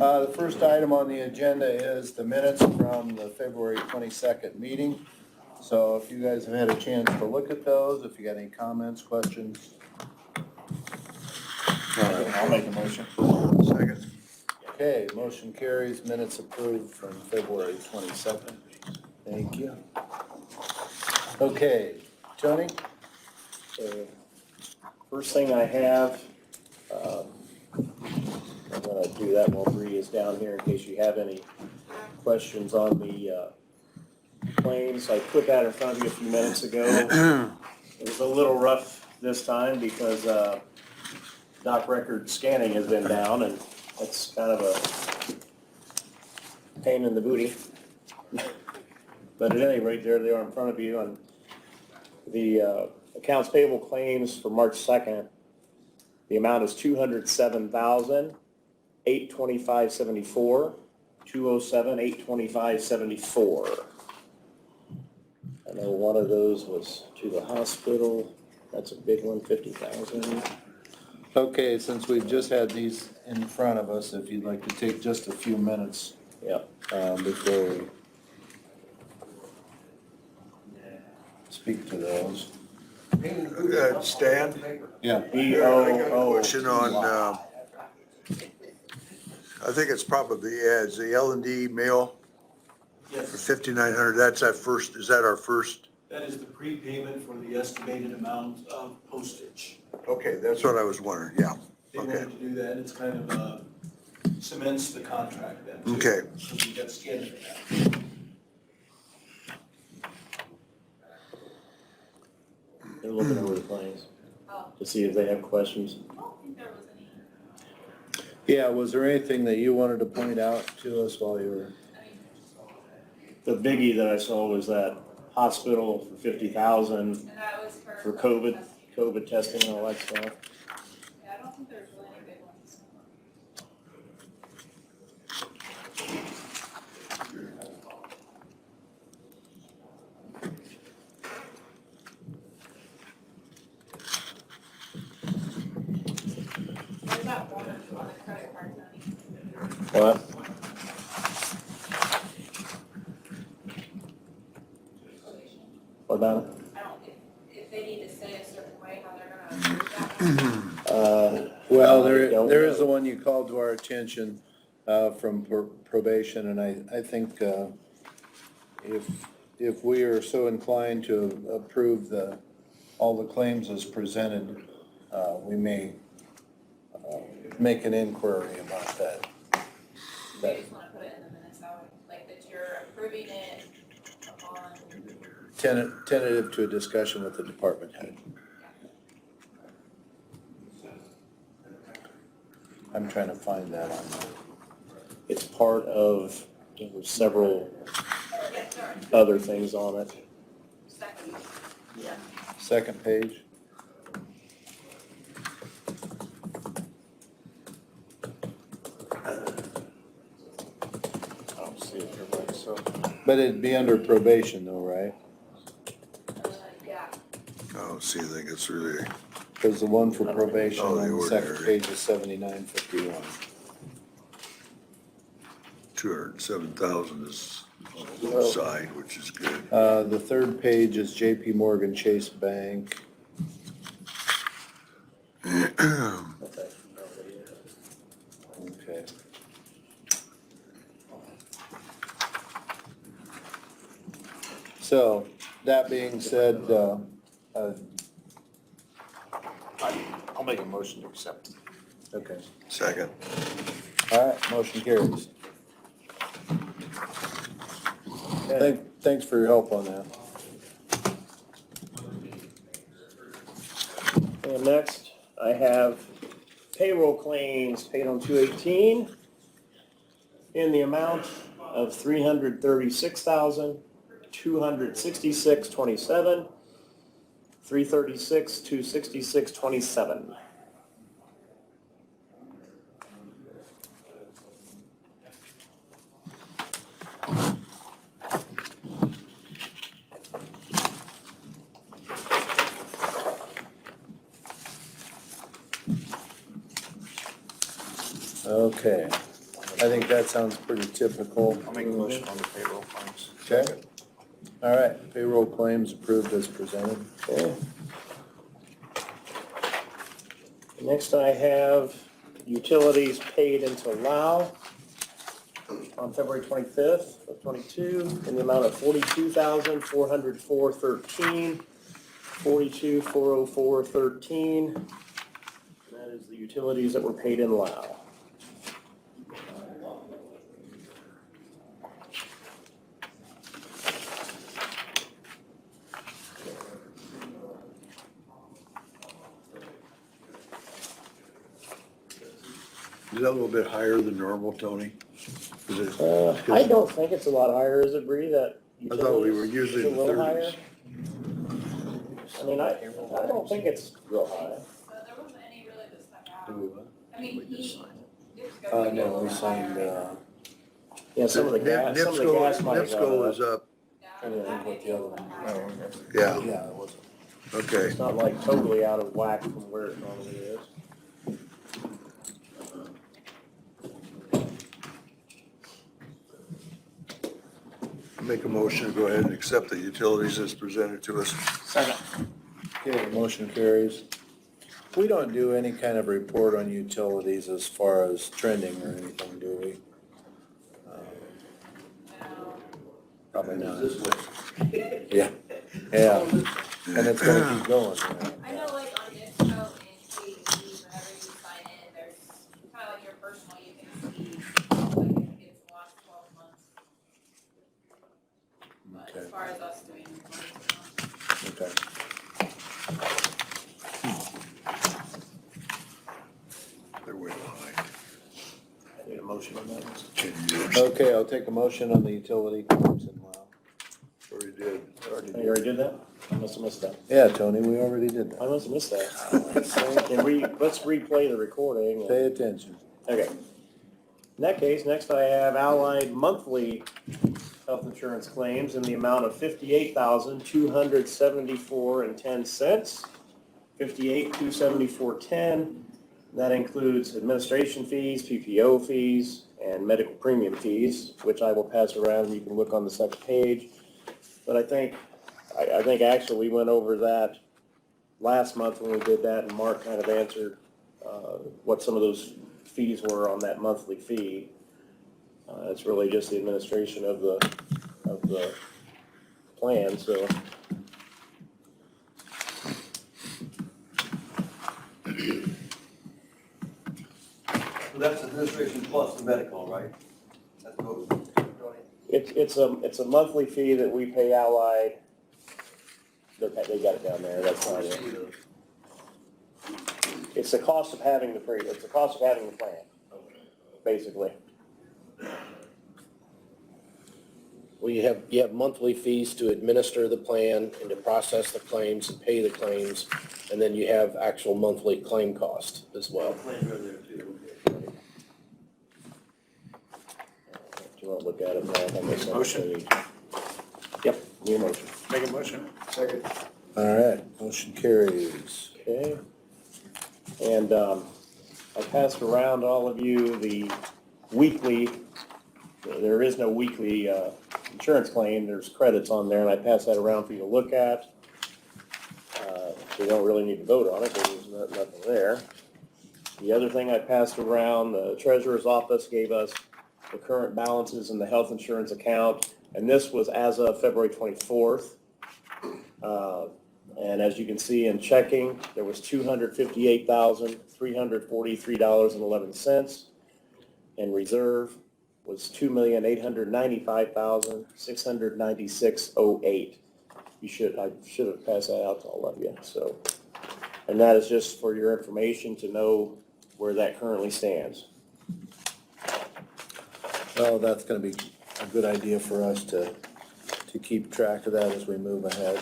The first item on the agenda is the minutes from the February 22nd meeting. So if you guys have had a chance to look at those, if you got any comments, questions. I'll make a motion. Second. Okay, motion carries, minutes approved from February 22nd. Thank you. Okay, Tony? So, first thing I have, I'm gonna do that while Bree is down here in case you have any questions on the claims. I put that in front of you a few minutes ago. It was a little rough this time because doc record scanning has been down, and that's kind of a pain in the booty. But at any rate, there they are in front of you on the accounts payable claims for March 2nd. The amount is $207,825.74, 207,825.74. I know one of those was to the hospital. That's a big one, 50,000. Okay, since we've just had these in front of us, if you'd like to take just a few minutes Yep. before we speak to those. Stan, Yeah. I got a question on, I think it's probably ads, the L&D mail for Yes, 5,900, that's our first, is that our first? that is the prepayment for the estimated amount of postage. Okay, that's what I was wondering, yeah, They okay. wanted to do that, it's kind of cements the contract then. too. Okay. So we got scanned for that. They're looking over the claims to see if they have questions. I don't think there was any, Yeah, was there anything that you wanted to point out to us while you were? The biggie that I saw was that hospital for 50,000 and that was for for. COVID testing and all that stuff. Yeah, I don't think there's really any big ones. What about one on the credit card, Tony? What? What about it? I don't, if they need to say a certain way how they're gonna approve that. Well, I don't there is know. the one you called to our attention from probation, and I think if we are so inclined to approve all the claims as presented, we may make an inquiry about that. They just wanna put it in the minutes, how, like, that you're approving it upon. Tentative to a discussion with the department head. I'm trying to find that on there. It's part of, there were several Yeah, sorry, other things on it. second. Yeah. Second page. I don't see it here, right, so. But it'd be under probation though, right? Yeah, Oh, see, I think it's really, Because the one for probation Oh, the on the second ordinary. page is 7951. 207,000 is on the low side, which is good. The third page is JP Morgan Chase Bank. Okay. Okay. So, that being said, I'll make a motion to accept. okay. Second. All right, motion carries. Thanks for your help on that. And next, I have payroll claims paid on 2/18 in the amount of $336,266.27, 336,266.27. Okay. I think that sounds pretty typical. I'll make a motion on the payroll claims. Okay. All right, payroll claims approved as presented. Okay. Next I have utilities paid into Lao on February 25th of '22 in the amount of $42,404.13, $42,404.13. That is the utilities that were paid in Lao. Is that a little bit higher than normal, Tony? Is it? I don't think it's a lot higher, is it, Bree, that I thought we were utilities usually is in a the little higher? thirties. I mean, I don't think it's real high. So there wasn't any really that stuck out. Do we what? I mean, Dick's No, gonna be a we little signed, higher. Yeah, some of the gas might have NIPSCO gone is up. up, Yeah, that may be a little higher. yeah, Yeah, it wasn't. okay. It's not like totally out of whack from where it normally is. Make a motion to go ahead and accept the utilities as presented to us. Second. Okay, motion carries. We don't do any kind of report on utilities as far as trending or anything, do we? No. Probably not. Yeah, yeah, and it's gonna keep going, right? I know like on NIPSCO and KDE, whenever you sign in, there's kind of like your personal, you can see like if it's the last 12 months. But Okay. as far as us doing reports, Okay. They're way behind. I need a motion on that. 10 years. Okay, I'll take a motion on the utility claims and wow. Already did. Oh, you already did that? I must have missed that. Yeah, Tony, we already did I that. must have missed that. Can we, let's replay the recording. and- Pay attention. Okay. In that case, next I have Allied monthly health insurance claims in the amount of $58,274.10. $58,274.10. That includes administration fees, PPO fees, and medical premium fees, which I will pass around. You can look on the second page. But I think actually we went over that last month when we did that, and Mark kind of answered what some of those fees were on that monthly fee. It's really just the administration of the plan, so. That's administration plus the medical, right? That's both, Tony? It's a monthly fee that we pay Allied. They got it down there, that's not it. It's the cost of having the plan, basically. Well, you have monthly fees to administer the plan and to process the claims and pay the claims, and then you have actual monthly claim cost as well. Claims are there too. Do you want to look at it now? I think it's on the Motion. page. Yep, new motion. Make a motion. Second. All right, motion carries. Okay. And I passed around all of you the weekly, there is no weekly insurance claim, there's credits on there, and I passed that around for you to look at. So you don't really need to vote on it, because there's nothing there. The other thing I passed around, the treasurer's office gave us the current balances in the health insurance account, and this was as of February 24th. And as you can see in checking, there was $258,343.11. And reserve was $2,895,696.08. I should have passed that out to all of you, so. And that is just for your information to know where that currently stands. Well, that's gonna be a good idea for us to keep track of that as we move ahead.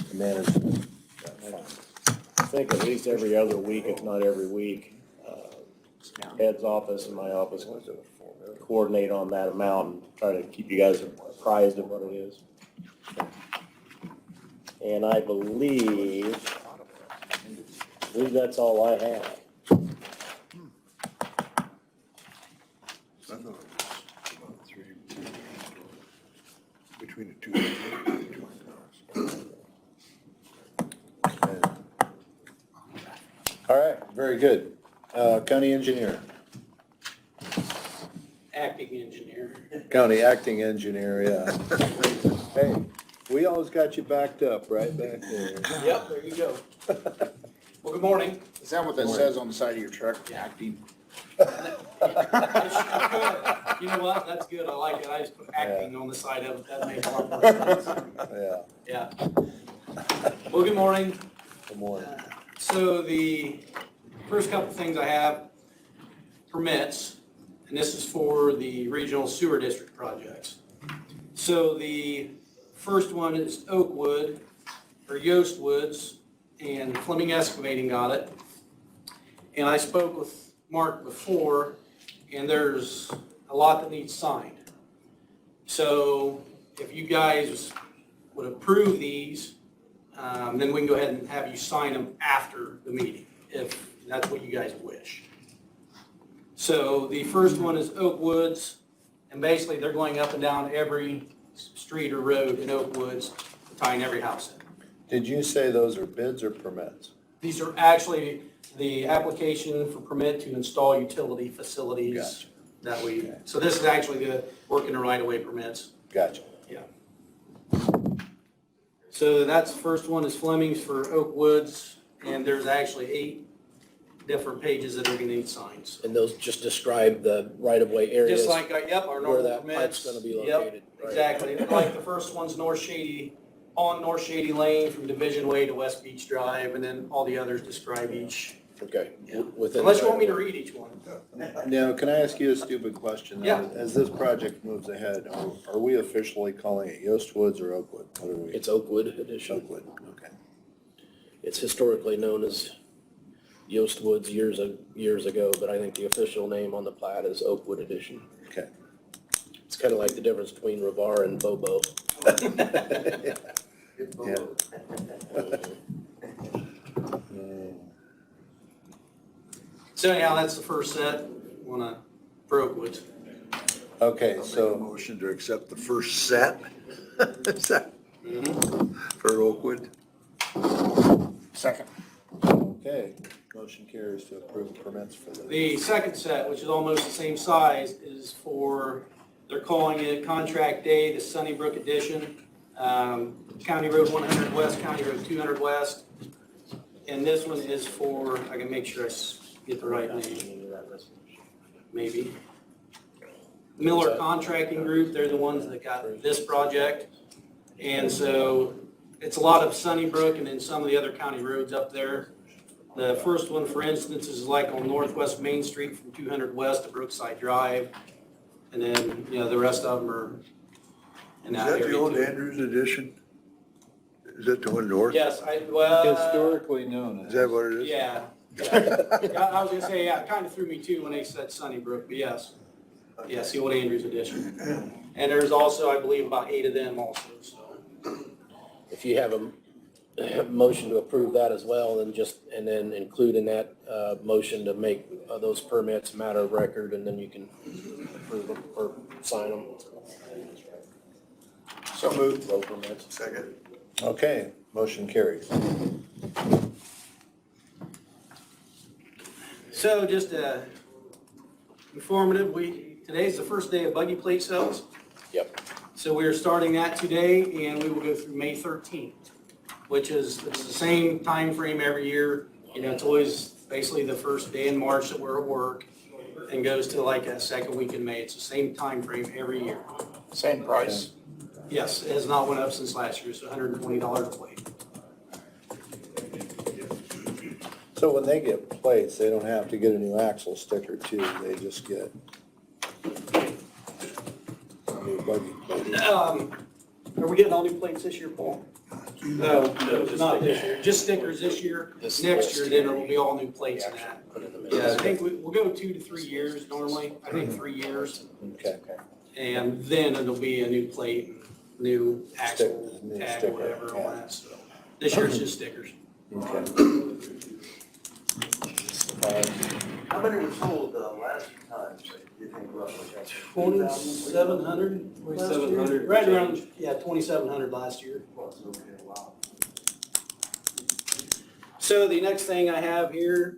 To manage that fund. I think at least every other week, if not every week, Ed's office and my office coordinate on that amount and try to keep you guys apprised of what it is. And I believe that's all I have. I thought it was about 3, between the two. All right, very good. County engineer, Acting engineer. county acting engineer, yeah. Hey, we always got you backed up right back there. Yep, there you go. Well, good morning. Is that what that says on the side of your truck, acting? You know what? That's good. I like it. I just put acting on the side of it. That makes a lot more sense. Yeah, Yeah. Well, good morning. good morning. So the first couple things I have, permits, and this is for the regional sewer district projects. So the first one is Oakwood, or Yost Woods, and Fleming Excavating got it. And I spoke with Mark before, and there's a lot that needs signed. So if you guys would approve these, then we can go ahead and have you sign them after the meeting, if that's what you guys wish. So the first one is Oak Woods, and basically they're going up and down every street or road in Oak Woods, tying every house in. Did you say those are bids or permits? These are actually the application for permit to install utility facilities Gotcha. that we, so this is actually the work in the right-of-way permits. Gotcha. Yeah. So that's, the first one is Fleming's for Oak Woods, and there's actually 8 different pages that are gonna need signs. And those just describe the right-of-way areas. Just like, yep, our Where normal that permits. pipe's gonna be Yep, located, right? exactly. Like the first one's North Shady, on North Shady Lane from Division Way to West Beach Drive, and then all the others describe each. Okay. Yeah. Within Unless you the want me to right-of-way. read each one. Now, can I ask you a stupid question? Yeah. As this project moves ahead, are we officially calling it Yost Woods or Oakwood? What are we? It's Oakwood Edition. Oakwood, okay. It's historically known as Yost Woods years ago, but I think the official name on the plat is Oakwood Edition. Okay. It's kind of like the difference between Ravar and Bobo. Yeah. So anyhow, that's the first set, for Oak Woods. Okay, Make a so, motion to accept the first set. For Oakwood. Second. okay, motion carries to approve permits for the, The second set, which is almost the same size, is for, they're calling it Contract Day, the Sunnybrook Edition. County Road 100 West, County Road 200 West. And this one is for, I can make sure I get the right name, maybe. Miller Contracting Group, they're the ones that got this project. And so it's a lot of Sunnybrook and then some of the other county roads up there. The first one, for instance, is like on Northwest Main Street from 200 West to Brookside Drive. And then, the rest of them are in Is that that the area old too. Andrews edition? Is that the one north? Yes, well, historically known Is as. that what it is? yeah. I was gonna say, yeah, it kind of threw me too when they said Sunnybrook, but yes. Yes, the old Andrews edition. And there's also, I believe, about 8 of them also, so. If you have a motion to approve that as well, and then include in that motion to make those permits matter of record, and then you can approve them or sign them. So moved. Road permits. Second. Okay, motion carries. So just informative, today's the first day of buggy plate sales. Yep. So we are starting that today, and we will go through May 13th, which is, it's the same time frame every year. It's always basically the first day in March that we're at work, and goes to like that second week in May. It's the same time frame every year. Same price. Yes, it has not went up since last year, so $120 a plate. So when they get plates, they don't have to get a new axle sticker too, they just get a new buggy plate. Are we getting all new plates this year, Paul? No, not this year. Just stickers this year. This Next year, list. then it'll be all new plates and that. Put in the Yeah, I minutes. think we'll go 2 to 3 years normally. I think 3 years. Okay, And then it'll be a new plate, new axle, Stick- new tag, sticker, whatever, all yeah. that stuff. This year's just stickers. okay. How many were sold last time, you think roughly? 2,700 last year. 2,700. Right around, yeah, 2,700 last year. Okay, wow. So the next thing I have here,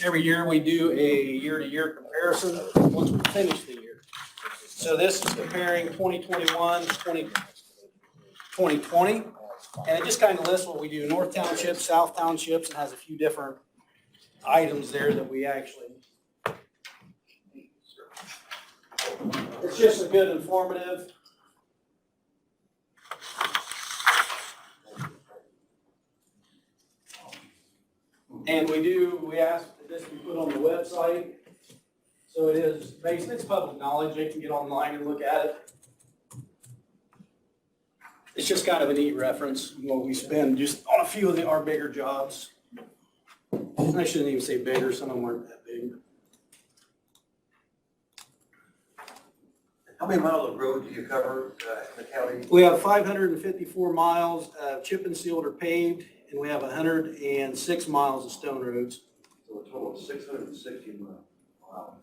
every year we do a year-to-year comparison once we finish the year. So this is comparing 2021 to 2020. And it just kind of lists what we do, North Township, South Townships, and has a few different items there that we actually. It's just a good informative. And we ask that this be put on the website. So it is, basically, it's public knowledge. They can get online and look at it. It's just kind of a neat reference, what we spend just on a few of our bigger jobs. I shouldn't even say bigger, some of them aren't that big. How many miles of road do you cover in the county? We have 554 miles of chip and sealed or paved, and we have 106 miles of stone roads. So a total of 660 miles. Wow.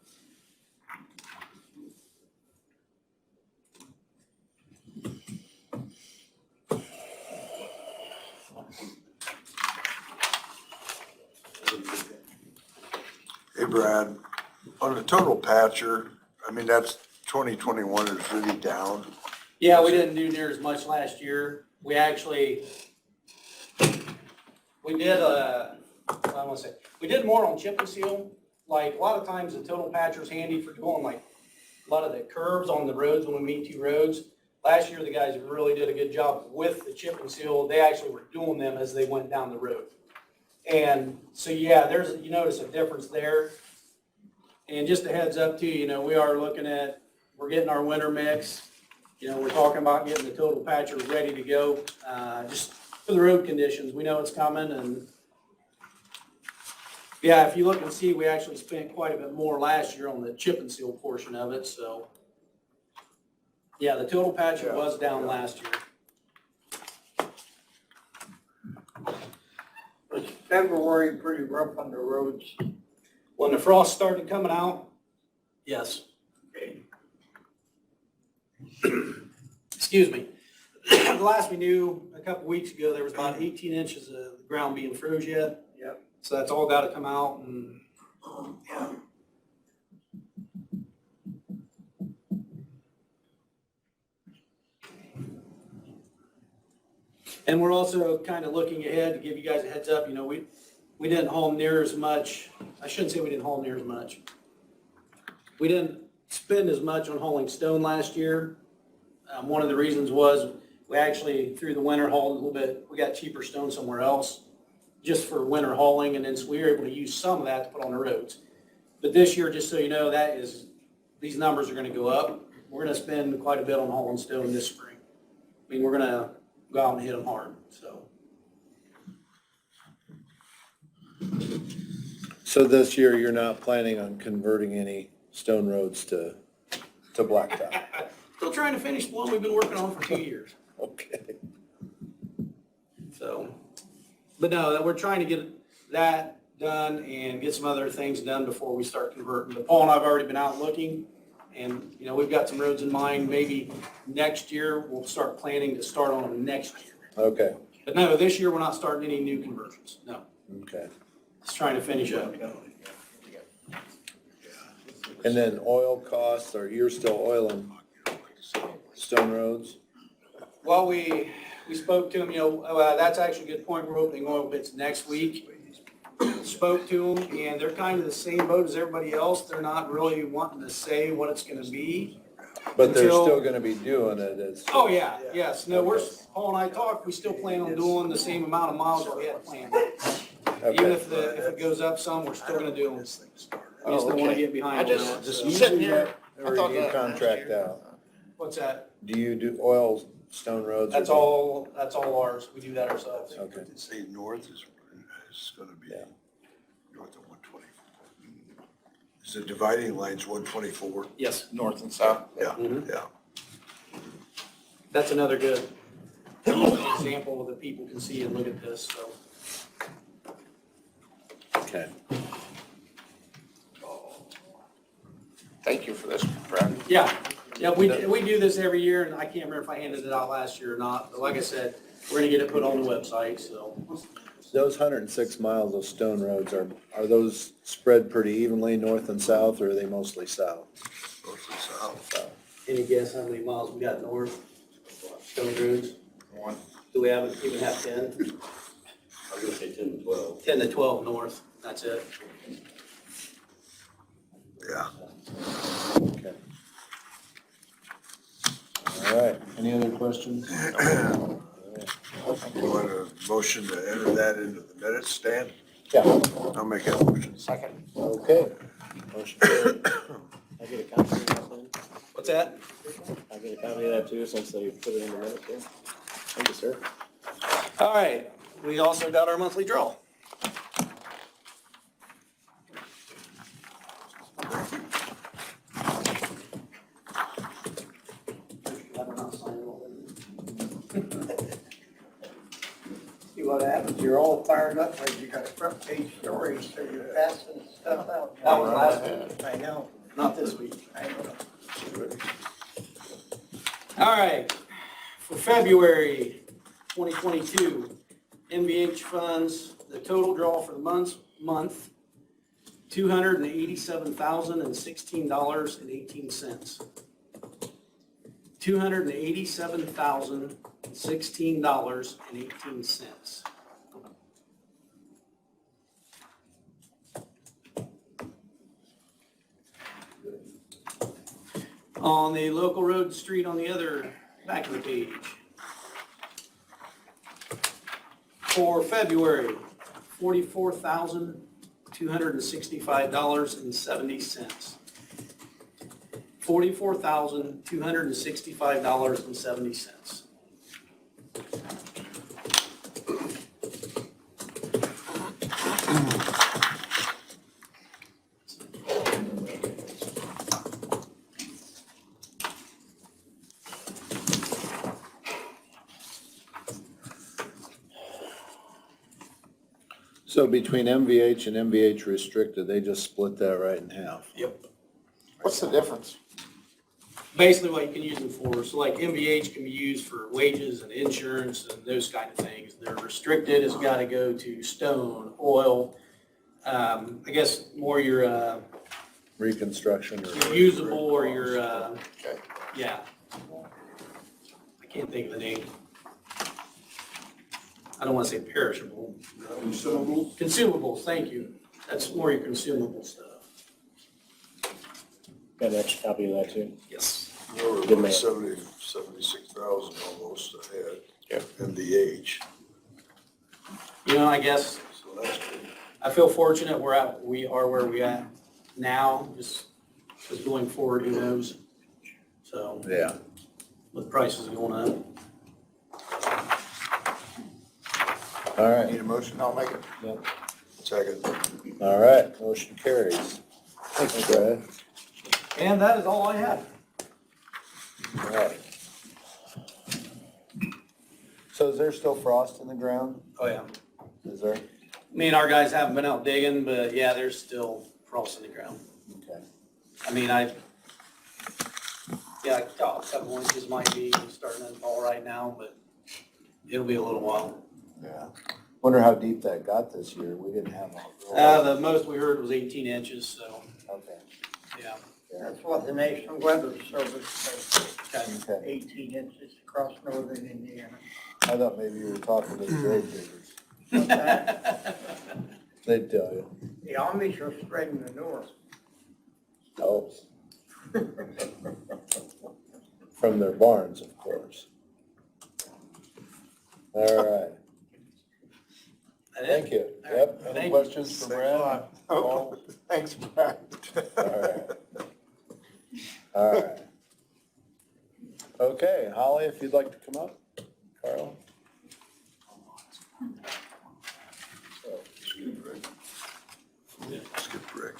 Hey Brad, on the total patcher, I mean, that's 2021 is really down. Yeah, we didn't do near as much last year. We actually, we did we did more on chip and seal. Like, a lot of times the total patcher's handy for doing like a lot of the curves on the roads when we meet two roads. Last year, the guys really did a good job with the chip and seal. They actually were doing them as they went down the road. And so, yeah, you notice a difference there. And just a heads up too, we are looking at, we're getting our winter mix. We're talking about getting the total patcher ready to go, just for the road conditions. We know it's coming, and yeah, if you look and see, we actually spent quite a bit more last year on the chip and seal portion of it, so. Yeah, the total patcher was down last year. Was February pretty rough on the roads? When the frost started coming out, yes. Excuse me. The last we knew, a couple weeks ago, there was about 18 inches of the ground being froze yet. Yep. So that's all got to come out, and yeah. And we're also kind of looking ahead to give you guys a heads up. We didn't haul near as much. I shouldn't say we didn't haul near as much. We didn't spend as much on hauling stone last year. One of the reasons was we actually, through the winter, hauled a little bit. We got cheaper stone somewhere else just for winter hauling, and then so we were able to use some of that to put on the roads. But this year, just so you know, these numbers are going to go up. We're going to spend quite a bit on hauling stone this spring. I mean, we're going to go out and hit them hard, so. So this year, you're not planning on converting any stone roads to blacktop? Still trying to finish the one we've been working on for 2 years. Okay. So, but no, we're trying to get that done and get some other things done before we start converting. But Paul and I have already been out looking, and, we've got some roads in mind. Maybe next year, we'll start planning to start on them next year. Okay, But no, this year, we're not starting any new conversions, no. okay. Just trying to finish up. And then oil costs, you're still oiling stone roads? Well, we spoke to them, that's actually a good point. We're opening oil bits next week. Spoke to them, and they're kind of the same boat as everybody else. They're not really wanting to say what it's gonna be. But they're Until- still gonna be doing it as. Oh, yeah, yes. No, Paul and I talked, we still plan on doing the same amount of miles that we had planned. Even if if it goes up some, we're still gonna do them. We just don't wanna get behind on that. Just so. Sitting here, Or do you contract out? What's that? Do you do oil stone roads? or That's all ours. We do that ourselves. Okay. Say north is gonna be Yeah. north of 124. Is the dividing line's 124? Yes, north and south. Yeah, Mhm. yeah. that's another good example that people can see and look at this, so. Okay. Thank you for this, Brad. Yeah, we do this every year, and I can't remember if I handed it out last year or not, but like I said, we're gonna get it put on the website, so. Those 106 miles of stone roads, are those spread pretty evenly north and south, or are they mostly south? Mostly south. Any guess how many miles we got north, Stone Roads? One. Do we even have 10? I was gonna say 10 to 12. 10 to 12 north, that's it. Yeah. Okay. All right, any other questions? You want a motion to enter that into the minutes, Stan? Yeah. I'll make that motion. Second. Okay. Motion carried. I get a copy of that then? What's that? I get a copy of that too, since they put it in the minutes there. Thank you, sir. All right, we also got our monthly draw. See what happens, you're all fired up, like you got a front page story, so you're passing stuff out. That was last week. I know, Not this week. I know. All right, for February 2022, MVH funds, the total draw for the month, $287,016.18. $287,016.18. On the local road and street on the other back of the page. For February, $44,265.70. $44,265.70. So between MVH and MVH restricted, they just split that right in half? Yep. What's the difference? Basically what you can use them for, so like MVH can be used for wages and insurance and those kind of things. They're restricted, it's gotta go to stone, oil, I guess more your Reconstruction or? usable or your, Okay. yeah. I can't think of the name. I don't wanna say perishable. Consumables? Consumables, thank you. That's more your consumable stuff. Got an extra copy of that too. Yes. We're Good man. about 76,000 almost ahead. Yeah. MVH, You know, I guess so that's good. I feel fortunate we are where we at now, just because going forward, who knows? So Yeah. with prices going up. All right, Need a motion? I'll make it. Second. all right, motion carries. Thanks, Brad. And that is all I have. All right. So is there still frost in the ground? Oh, yeah. Is there? Me and our guys haven't been out digging, but yeah, there's still frost in the ground. Okay. I mean, yeah, a couple inches might be starting to fall right now, but it'll be a little while. Yeah. Wonder how deep that got this year. We didn't have a. The most we heard was 18 inches, so, Okay. yeah. That's what the National Weather Service says, Okay. 18 inches across northern Indiana. I thought maybe you were talking to the grave diggers. What's that? They'd tell you. The Amish are spreading the north. Oh. From their barns, of course. All right. Thank you. Yep. Thank Any you. questions for Brad? Oh, thanks, Brad. All right. All right. Okay, Holly, if you'd like to come up. Carl? Skip Rick. Skip Rick.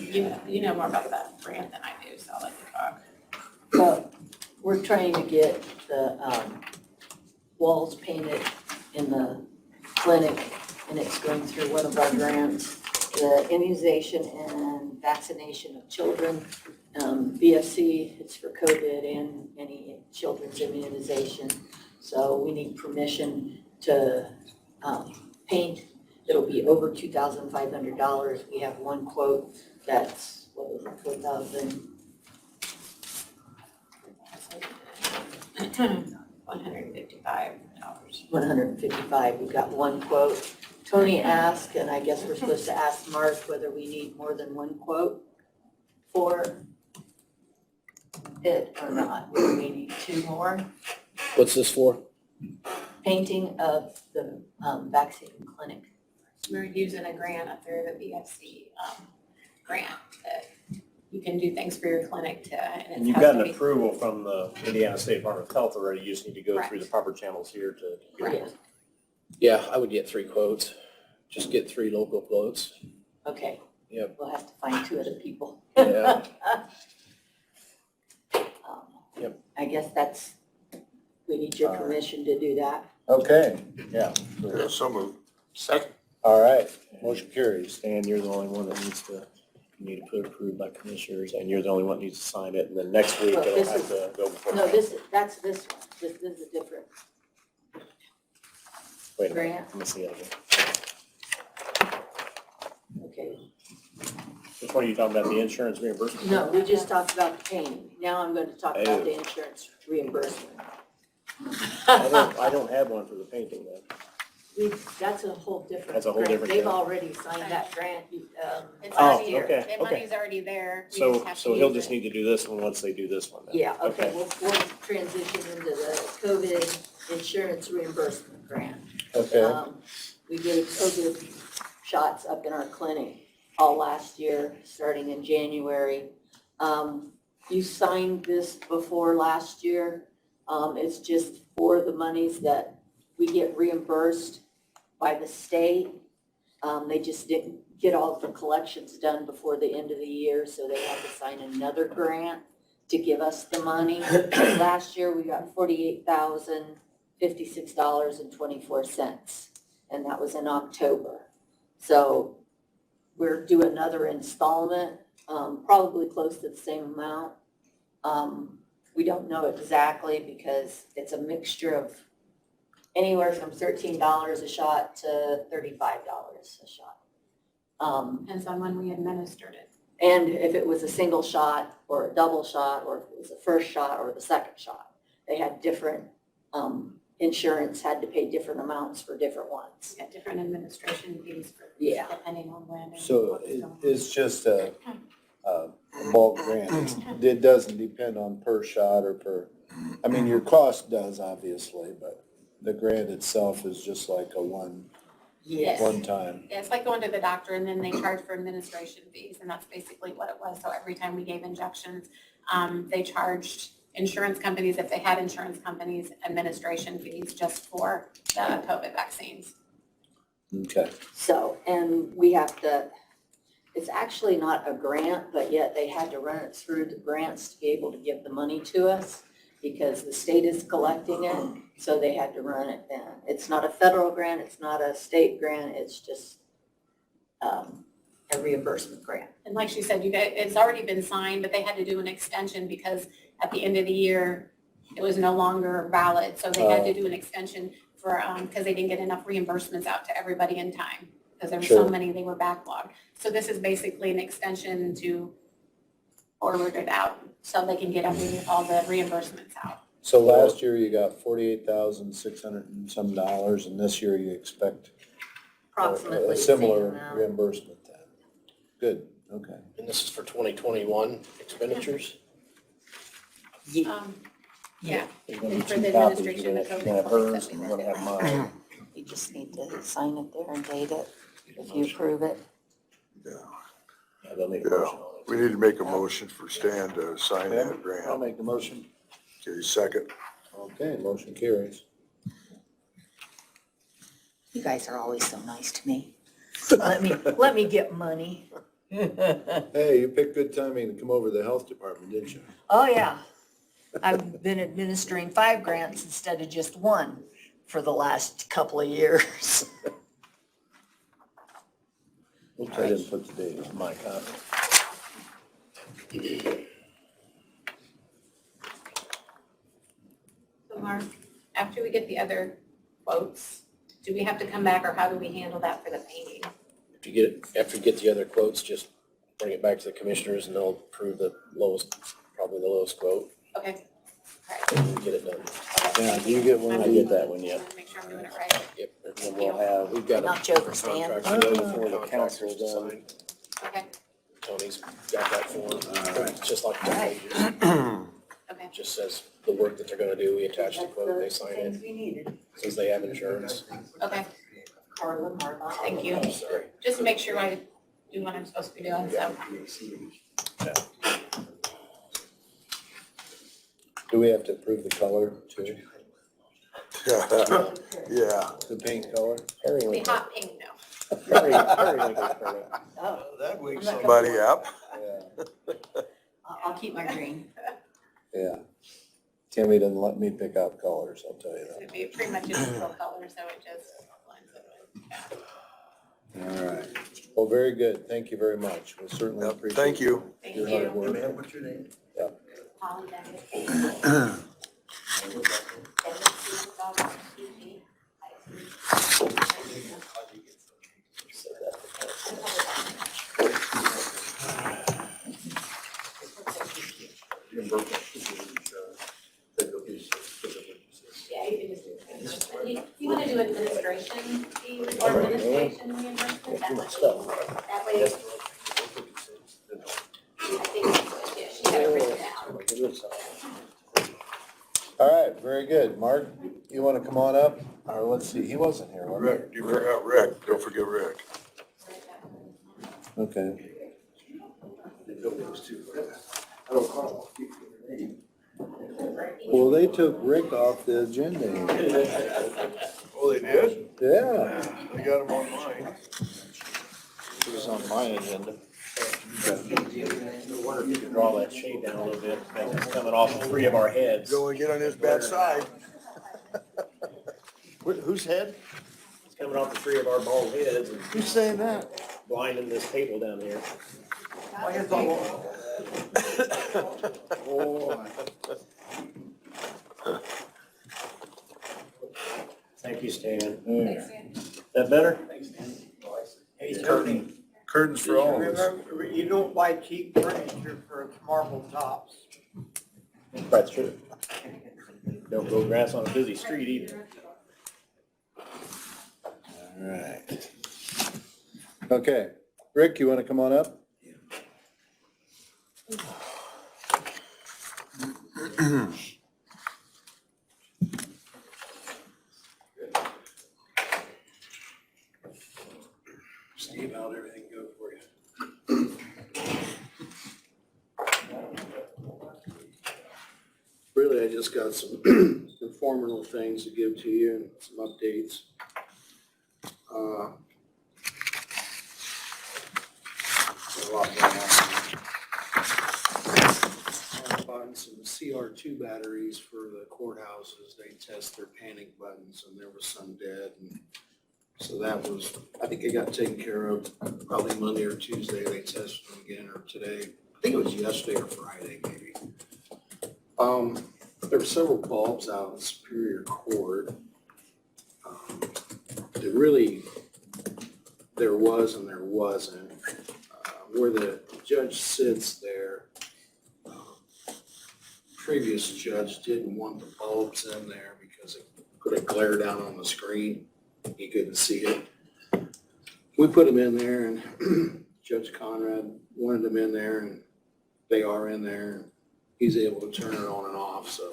You know more about that grant than I do, so I'll let you talk. We're trying to get the walls painted in the clinic, and it's going through one of our grants. The immunization and vaccination of children, VFC, it's for COVID and any children's immunization. So we need permission to paint. It'll be over $2,500. We have one quote that's, what is it, $4,000? $155. $155. We've got one quote. Tony asked, and I guess we're supposed to ask Mark whether we need more than one quote for it or not. Whether we need two more. What's this for? Painting of the vaccine clinic. We're using a grant up there, the VFC grant, that you can do things for your clinic to, and And it you've has got to an be. approval from the Indiana State Department of Health already, you just need to go through the proper channels here to. Correct. Yeah, I would get 3 quotes. Just get 3 local quotes. Okay. Yep. We'll have to find 2 other people. Yeah. Yep. I guess that's, we need your permission to do that. Okay, yeah. Yeah, so moved. Second. All right, motion carries. And you're the only one that needs to, you need to put approved by commissioners, and you're the only one that needs to sign it, and then next week Well, it'll this have is- to go before. No, that's this one. This is a different Wait a minute, grant. let me see it again. Okay. Which one are you talking about, the insurance reimbursement? No, we just talked about the painting. Now I'm going to talk about the insurance reimbursement. I don't have one for the painting then. That's a whole different That's a whole grant. different They've grant. already signed that grant. It's Oh, already, okay, the money's already there. We So, just have to so he'll use just it. need to do this one once they do this one then? Yeah, okay, we'll transition into the COVID insurance reimbursement grant. Okay, We gave COVID shots up in our clinic all last year, starting in January. You signed this before last year. It's just for the monies that we get reimbursed by the state. They just didn't get all the collections done before the end of the year, so they had to sign another grant to give us the money. Last year, we got $48,056.24, and that was in October. So we're due another installment, probably close to the same amount. We don't know exactly because it's a mixture of anywhere from $13 a shot to $35 a shot. Depends on when we administered it. And if it was a single shot or a double shot, or if it was the first shot or the second shot, they had different, insurance had to pay different amounts for different ones. Got different administration fees for, Yeah. depending on when. and so what's going on. it's just a bulk grant. It doesn't depend on per shot or per, I mean, your cost does obviously, but the grant itself is just like a one time. Yeah, it's like going to the doctor and then they charge for administration fees, and that's basically what it was. So every time we gave injections, they charged insurance companies, if they had insurance companies, administration fees just for the COVID vaccines. Okay, So, and we have to, it's actually not a grant, but yet they had to run it through the grants to be able to give the money to us because the state is collecting it, so they had to run it then. It's not a federal grant, it's not a state grant, it's just a reimbursement grant. And like she said, you guys, it's already been signed, but they had to do an extension because at the end of the year, it was no longer valid. So they had to do an extension for, because they didn't get enough reimbursements out to everybody in time. Because there were so Sure. many, they were backlogged. So this is basically an extension to forward it out so they can get all the reimbursements out. so last year you got $48,600 and some dollars, and this year you expect Approximately a the same similar amount. reimbursement then. Good, okay. And this is for 2021 expenditures? Yeah, There's gonna be And for 2 the copies. administration You're of gonna COVID have hers, that we and we're gonna have mine. You just need to sign it there and date it if you approve it. Yeah, they'll need a Yeah, motion on it. we need to make a motion for Stan to sign that I'll grant. make the motion. Okay, second. Okay, motion carries. You guys are always so nice to me. Let me get money. Hey, you picked good timing to come over to the health department, didn't you? Oh, yeah. I've been administering 5 grants instead of just 1. for the last couple of years. Oops, I didn't put the date on. My copy. So Mark, after we get the other quotes, do we have to come back or how do we handle that for the painting? After you get the other quotes, just bring it back to the commissioners and they'll approve the lowest, probably the lowest quote, Okay. and we'll get it done. Yeah, do you get one? I get that one, yeah. Make sure I'm doing it right. Yep. And then we'll have We've got Knocked a you over, Stan. contract to go before the council contractors to then. sign. Okay, Tony's got that form. It's just like the pages. okay. It just says the work that they're gonna do. We attach the quote, they sign it, we needed. since they have insurance. Okay, Carla, Marla. thank you. I'm sorry. Just to make sure I do what I'm supposed to be doing, so. Do we have to approve the color too? Yeah. The paint color? The Periwinkle. hot pink, no. Periwinkle color. Oh, That'd wake I'm not somebody up. Yeah. I'll keep my green. Yeah. Tammy doesn't let me pick out colors, I'll tell you It'd be pretty much a neutral color, so it just blends it with. that. All right. Well, very good. Thank you very much. We certainly Yep, appreciate thank you. Thank your hard you. work. Ma'am, what's your name? Holly Bennett. Yeah, you can just do it. You want to do administration fees or administration reimbursement? That way, I think, yeah, she had it written down. All right, very good. Mark, you want to come on up? Or let's see, he wasn't here, was Rick, you forgot Rick. Don't forget Rick. he? Okay. Well, they took Rick off the agenda. Oh, they did? Yeah. I got him on mine. He was on my agenda. I wonder if you could draw that shade down a little bit, because it's coming off of 3 of our heads. Go and get on his bad side. Whose head? It's coming off of 3 of our bald heads and Who's saying that? blinding this table down here. Oh, Thank you, Stan. yeah. That better? Hey, Curtain, curtains for all of us. remember, you don't buy cheap furniture for marble tops. That's true. Don't grow grass on a busy street either. All right. Okay, Rick, you want to come on up? Steve, how'd everything go for you? Really, I just got some informative things to give to you and some updates. A lot going on. I'm buying some CR2 batteries for the courthouses. They test their panic buttons and there was some dead. And so that was, I think it got taken care of probably Monday or Tuesday. They tested them again, or today. I think it was yesterday or Friday maybe. There were several bulbs out in Superior Court. There was and there wasn't. Where the judge sits there, previous judge didn't want the bulbs in there because it put a glare down on the screen. He couldn't see it. We put them in there and Judge Conrad wanted them in there and they are in there. He's able to turn it on and off, so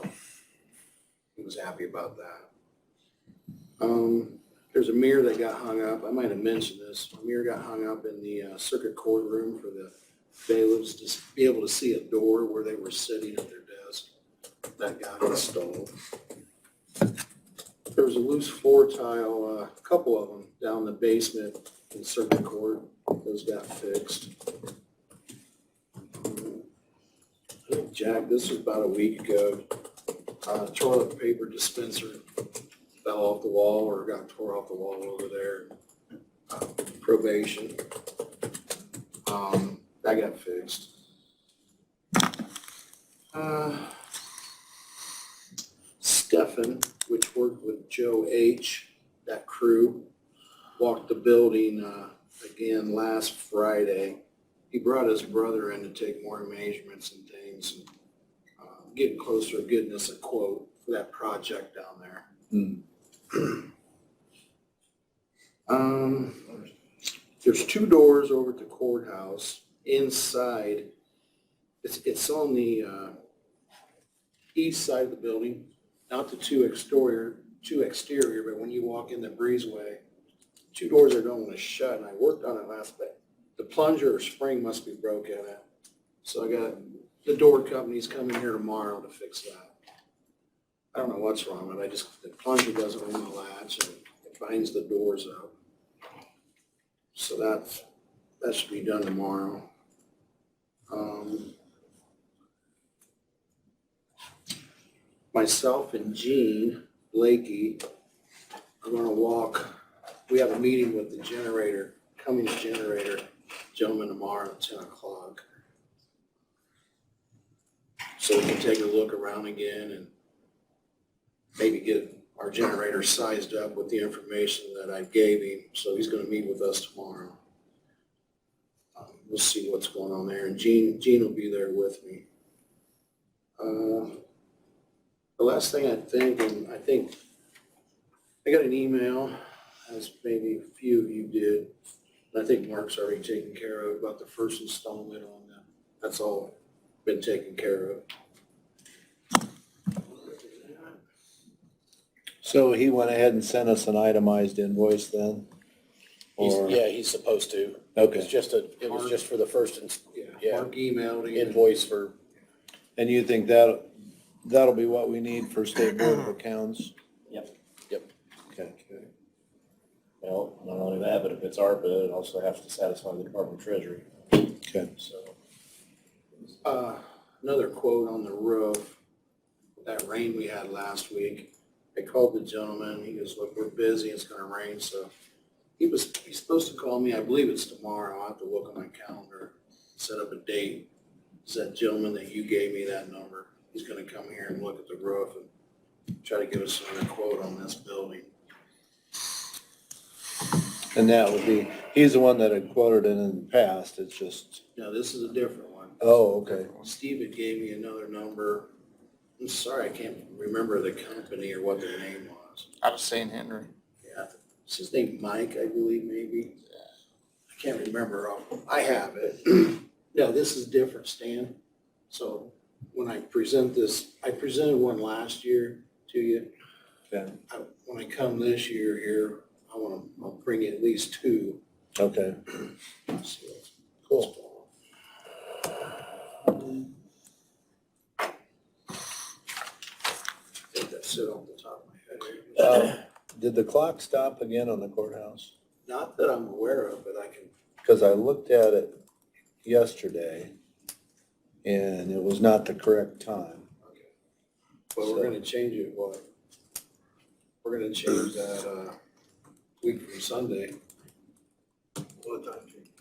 he was happy about that. There's a mirror that got hung up. I might have mentioned this. A mirror got hung up in the circuit court room for the bailiffs to be able to see a door where they were sitting at their desk. That got installed. There was a loose floor tile, a couple of them down the basement in circuit court. Those got fixed. I think, Jack, this was about a week ago. Toilet paper dispenser fell off the wall or got tore off the wall over there. Probation. That got fixed. Stefan, which worked with Joe H., that crew, walked the building, again last Friday. He brought his brother in to take more measurements and things, and getting closer to getting us a quote for that project down there. There's two doors over at the courthouse. Inside, it's on the east side of the building, not the two exterior, but when you walk in the breezeway, two doors are don't want to shut, and I worked on it last night. The plunger or spring must be broken in it. So I got the door company's coming here tomorrow to fix that. I don't know what's wrong with it. The plunger doesn't want to latch, and it binds the doors up. So that should be done tomorrow. Myself and Gene Blakey are gonna walk. We have a meeting with the Cummins generator gentleman tomorrow at 10 o'clock. So we can take a look around again and maybe get our generator sized up with the information that I gave him. So he's gonna meet with us tomorrow. We'll see what's going on there, and Gene will be there with me. The last thing I think I got an email, as maybe a few of you did, and I think Mark's already taken care of, about the first installment on that. That's all been taken care of. So he went ahead and sent us an itemized invoice then? Or- Yeah, he's supposed to. Okay. It was just for the first Mark emailed him. invoice for, And you think that'll be what we need for State Board of Accounts? Yep. Okay. Well, not only that, but if it's ARPA, it also has to satisfy the Department of Treasury. Okay. So, Another quote on the roof, that rain we had last week. I called the gentleman, he goes, look, we're busy, it's gonna rain, so he's supposed to call me, I believe it's tomorrow, I'll have to look on my calendar, set up a date. It's that gentleman that you gave me that number, he's gonna come here and look at the roof and try to give us another quote on this building. And that would be, he's the one that had quoted it in the past, it's just, No, this is a different one. oh, okay. Steven gave me another number. I'm sorry, I can't remember the company or what their name was. Out of St. Henry. Yeah, it's his name Mike, I believe, maybe. I can't remember. I have it. No, this is different, Stan. So when I present this, I presented one last year to you. Okay. When I come this year here, I'll bring you at least two. Okay, Let's see what's cool. I think that's it off the top of my head. Did the clock stop again on the courthouse? Not that I'm aware of, but I can, Because I looked at it yesterday and it was not the correct time. well, we're gonna change it, what? We're gonna change that, week from Sunday. What time?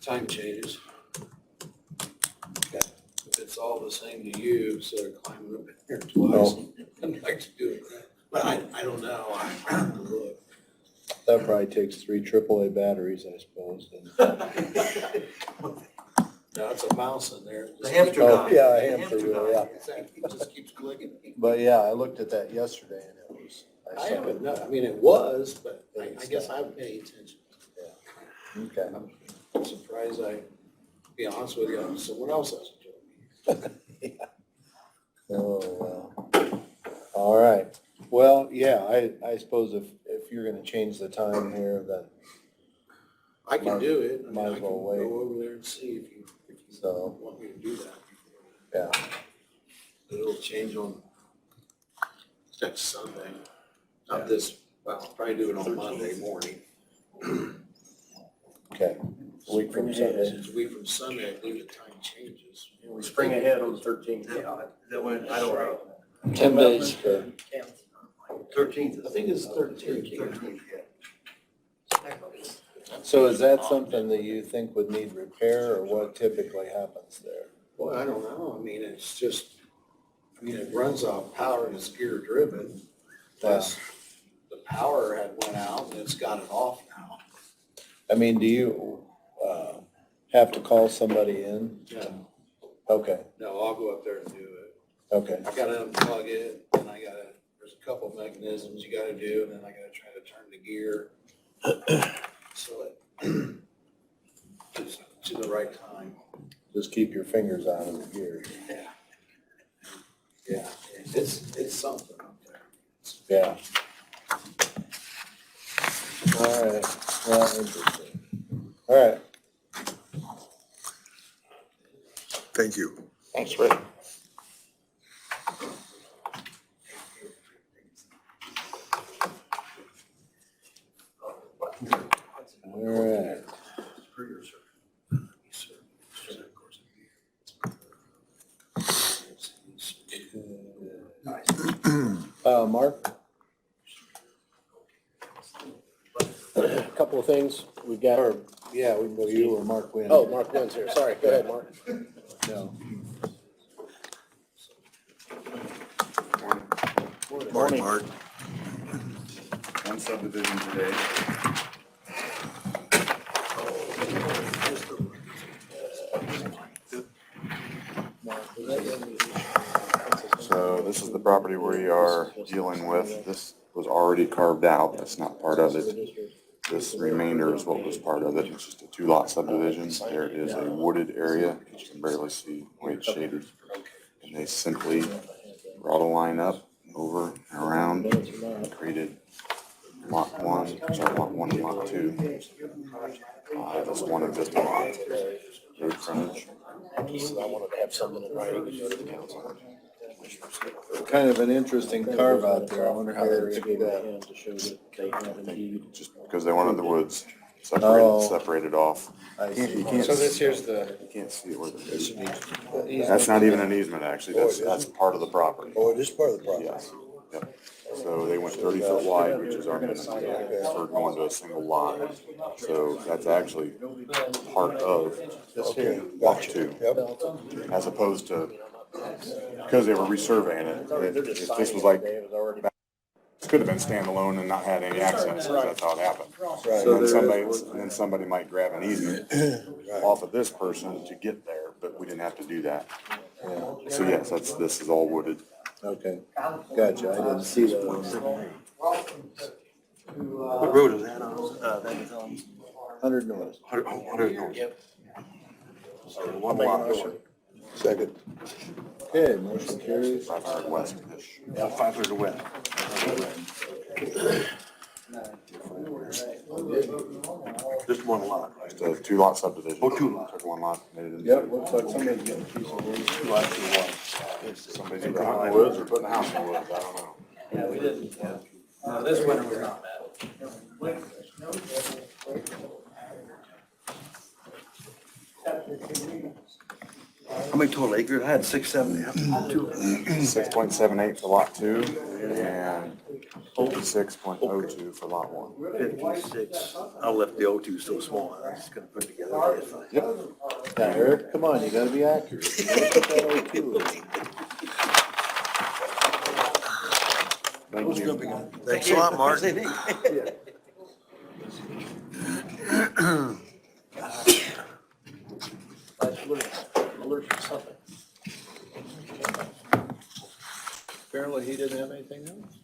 Time changes. Okay. If it's all the same to you, instead of climbing up in here twice, I'd like to do it, but I don't know, I have to look. That probably takes 3 AAA batteries, I suppose. and- No, it's a mouse in there. The hamster Oh, dog. yeah, a The hamster wheel, dog. yeah. It just keeps clicking. But yeah, I looked at that yesterday and it was, I I saw haven't, it. no, I mean, it was, but I guess I haven't paid attention. Okay. I'm surprised to be honest with you, someone else hasn't told me. Oh, well. All right. Well, yeah, I suppose if you're gonna change the time here, then, I can do it. I mean, Might I as can well wait. go over there and see if you So- want me to do that. yeah. It'll change on next Sunday. Not this, well, I'll probably do it on Monday morning. Okay. A week from Sunday. It's a week from Sunday, I believe the time changes. we spring ahead on the 13th. Yeah, that went, I don't know. 10 days. Okay. 13th. I think it's 13. 13th, yeah. So is that something that you think would need repair, or what typically happens there? Boy, I don't know. I mean, it's just, I mean, it runs off power and it's gear driven. Plus, the power had went out and it's got it off now. I mean, do you, have to call somebody in? No, Okay, no, I'll go up there and do it. okay, I gotta unplug it, and there's a couple mechanisms you gotta do, and then I gotta try to turn the gear. So it, to the right time. just keep your fingers out of the gear. Yeah. Yeah, it's something up there. Yeah. All right, well, interesting. All right, Thank you. Thanks, Rick. all right. Mark? A couple of things. We've got, Or, yeah, we can go you or Mark Wynn. oh, Mark Wynn's here. Sorry, go ahead, Mark. No. Morning, Mark. One subdivision today. So this is the property we are dealing with. This was already carved out. That's not part of it. This remainder is what was part of it. It's just a 2-lot subdivision. There is a wooded area. You can barely see the way it's shaded. And they simply brought a line up, over and around, and created lot 1 and lot 2. That's one existing lot. Road frontage. So I wanted to have something in writing to go to the council. Kind of an interesting carve out there. I wonder how they picked that. To show that they have indeed. Just because they wanted the woods Oh. separated off. I see. You can't So this here's the, You can't see it where the, that's not even an easement, actually. That's part of the property. Oh, it is part of the property. Yes, yep. So they went 30 foot wide, which is our minimum for going to a single lot. So that's actually part of This here. lot 2, Yep. as opposed to, because they were resurveying it. If this was like, this could have been standalone and not had any access. That's how it happened. And then somebody might grab an easement off of this person to get there, but we didn't have to do that. So yes, this is all wooded. Okay, gotcha. I didn't see those. What road is that on? That is on 100 North. 100 North. Yep. One lot. Second. Okay, motion carries. 500 west-ish. Yeah, 500 west. Just one lot, right? It's a 2-lot subdivision. Oh, 2 lots. Took 1 lot, made it into Yep, 2. looks like somebody's getting a piece of wood. 2 lots to one. Somebody's either hunting in the woods or putting a house in the woods, I don't know. Yeah, we didn't, no, this winter was not bad. How many total acres? I had 670. 6.78 for lot 2 and 56.02 for lot 1. 56. I left the O2 so small. I'm just gonna put it together. It's fine. Yep. Now, Eric, come on, you gotta be accurate. You gotta put that O2 in. Thank you. Thanks a lot, Mark. Alert to something. Apparently, he didn't have anything else.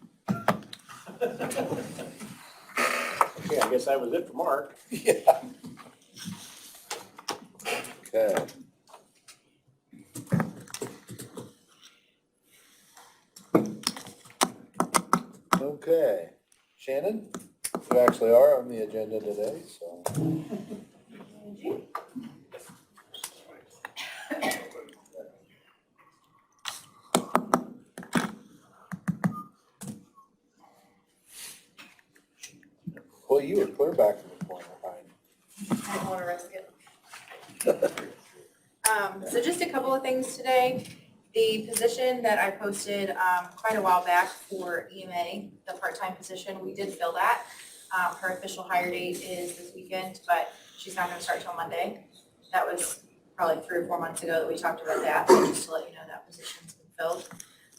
Okay, I guess that was it for Mark. Okay. Okay, Shannon, you actually are on the agenda today, so. Well, you were clear back in the corner, Heidi. I don't want to risk it. So just a couple of things today. The position that I posted quite a while back for EMA, the part-time position, we did fill that. Her official hire date is this weekend, but she's not gonna start till Monday. That was probably 3 or 4 months ago that we talked about that, so just to let you know that position's been filled.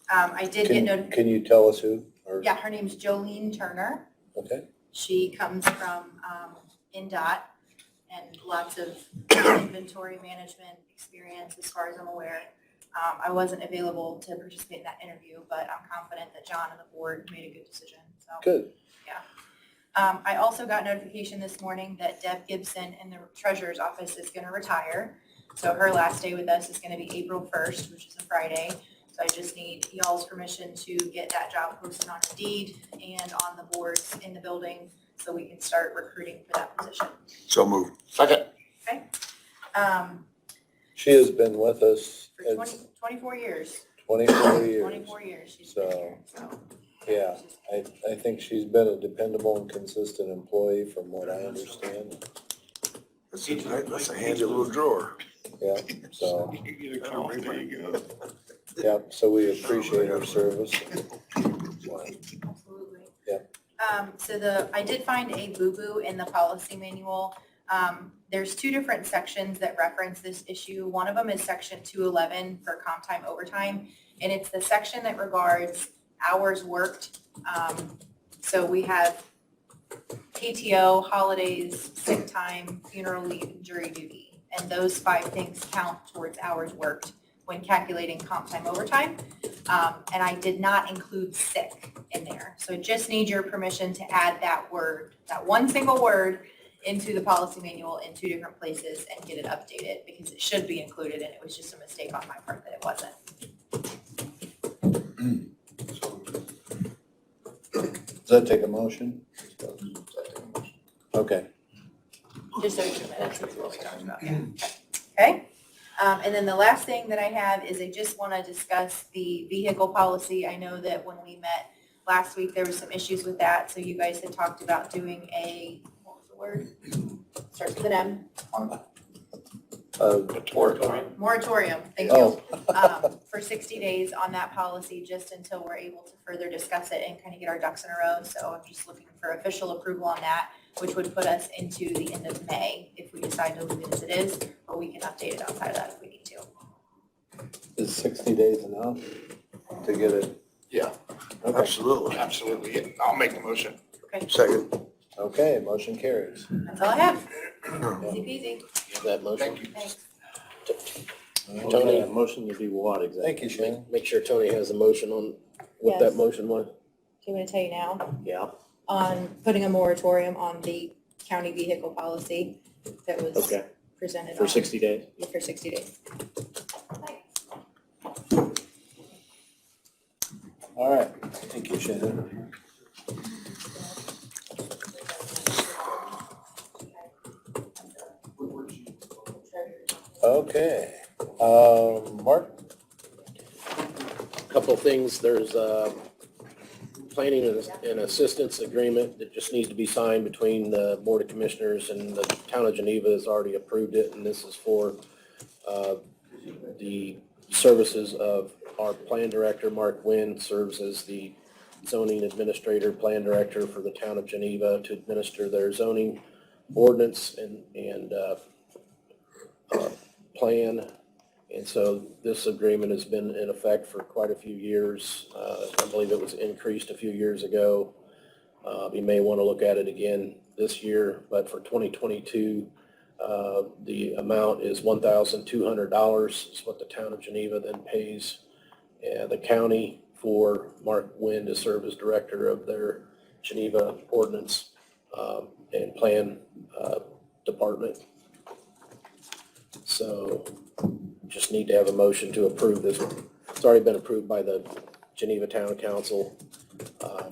I did get notification. Can you tell us who? Or- Yeah, her name's Jolene Turner. Okay. She comes from NDOT and lots of inventory management experience as far as I'm aware. I wasn't available to participate in that interview, but I'm confident that John and the board made a good decision, so. Good. I also got notification this morning that Deb Gibson in the treasurer's office is gonna retire. So her last day with us is gonna be April 1st, which is a Friday. So I just need y'all's permission to get that job posted on Indeed and on the boards in the building so we can start recruiting for that position. So move. Second. Okay? She has been with us For 24 years. 24 years. 24 years she's been here, so. Yeah, I think she's been a dependable and consistent employee from what I understand. That's a handy little drawer. Yeah, so, There you go. yeah, so we appreciate her service. Absolutely. Yeah. So I did find a boo-boo in the policy manual. There's 2 different sections that reference this issue. One of them is section 211 for comp time overtime, and it's the section that regards hours worked. So we have PTO, holidays, sick time, funeral leave, and jury duty. And those 5 things count towards hours worked when calculating comp time overtime. And I did not include sick in there. So I just need your permission to add that word, that one single word, into the policy manual in 2 different places and get it updated because it should be included and it was just a mistake on my part that it wasn't. Does that take a motion? Okay. Just so you know, that's what we talked about, yeah. Okay? And then the last thing that I have is I just want to discuss the vehicle policy. I know that when we met last week, there was some issues with that. So you guys had talked about doing a, what was the word? Starts with an M. Moratorium, thank you. For 60 days on that policy, just until we're able to further discuss it and kind of get our ducks in a row. So I'm just looking for official approval on that, which would put us into the end of May if we decide to leave it as it is, or we can update it outside of that if we need to. Is 60 days enough to get it? Yeah, Okay. Absolutely. absolutely. Yeah, I'll make the motion. Okay, Second. Okay, motion carries. that's all I have. Easy peasy. Have that motion. Thank you. Thanks. Tony. Motion to do what exactly? Thank you, Shannon. Make sure Tony has a motion on what that Yes. motion was. Do you want me to tell you now? Yeah, On putting a moratorium on the county vehicle policy that was okay, presented for on. 60 days. For 60 days. All right, thank you, Shannon. Okay, Mark? Couple of things, there's a planning and assistance agreement that just needs to be signed between the Board of Commissioners and the Town of Geneva has already approved it, and this is for the services of our plan director, Mark Wynn, serves as the zoning administrator, plan director for the Town of Geneva to administer their zoning ordinance and plan. And so this agreement has been in effect for quite a few years. I believe it was increased a few years ago. We may want to look at it again this year, but for 2022, the amount is $1,200 is what the Town of Geneva then pays the county for Mark Wynn to serve as director of their Geneva ordinance and plan department. So just need to have a motion to approve this. It's already been approved by the Geneva Town Council.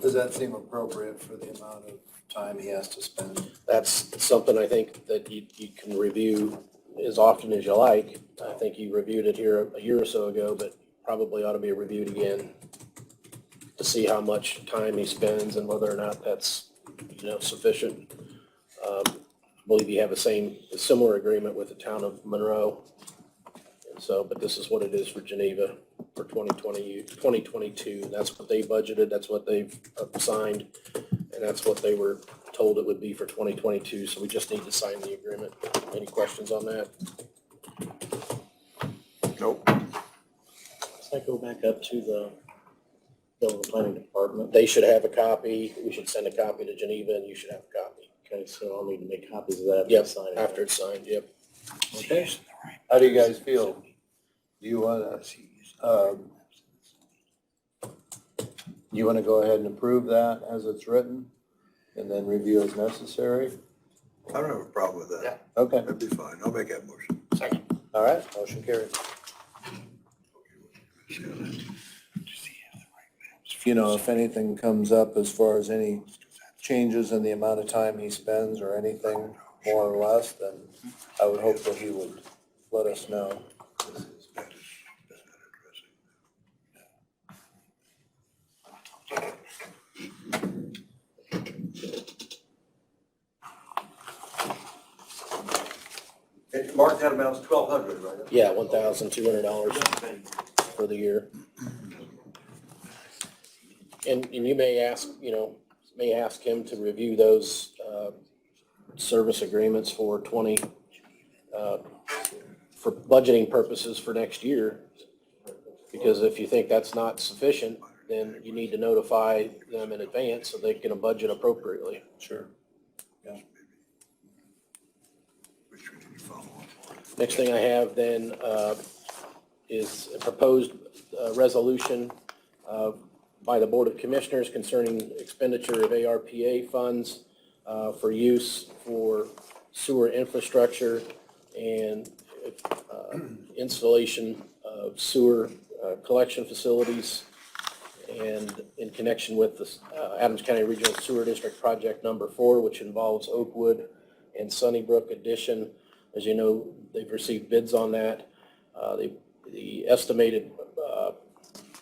Does that seem appropriate for the amount of time he has to spend? That's something I think that you can review as often as you like. I think you reviewed it here a year or so ago, but probably ought to be reviewed again to see how much time he spends and whether or not that's, sufficient. I believe you have a similar agreement with the Town of Monroe. And so, but this is what it is for Geneva. for 2022. That's what they budgeted, that's what they've assigned, and that's what they were told it would be for 2022, so we just need to sign the agreement. Any questions on that? Nope. Does that go back up to the Building and Planning Department? They should have a copy, we should send a copy to Geneva, and you should have a copy. Okay, so I'll need to make copies of that. and Yep, sign it. after it's signed, yep. Okay. How do you guys feel? Do you wanna, you wanna go ahead and approve that as it's written and then review as necessary? I don't have a problem with that. Okay, That'd be fine. I'll make that motion. all right, motion carried. You know, if anything comes up as far as any changes in the amount of time he spends or anything more or less, then I would hope that he would let us know. Okay, Mark, that amounts to $1,200, right? Yeah, $1,200 for the year. And you may ask, may ask him to review those, service agreements for for budgeting purposes for next year. Because if you think that's not sufficient, then you need to notify them in advance so they can budget appropriately. Sure. Next thing I have then is a proposed resolution by the Board of Commissioners concerning expenditure of ARPA funds for use for sewer infrastructure and installation of sewer collection facilities, and in connection with the Adams County Regional Sewer District Project Number 4, which involves Oakwood and Sunnybrook addition. As you know, they've received bids on that. The estimated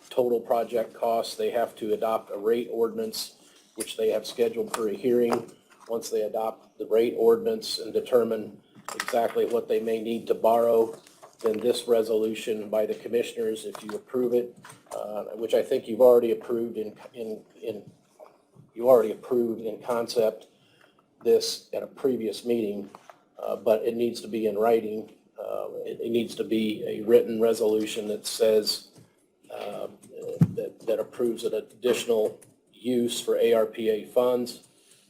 total project costs, they have to adopt a rate ordinance, which they have scheduled for a hearing. Once they adopt the rate ordinance and determine exactly what they may need to borrow, then this resolution by the commissioners, if you approve it, which I think you've already approved you already approved in concept this at a previous meeting, but it needs to be in writing. It needs to be a written resolution that says that approves an additional use for ARPA funds.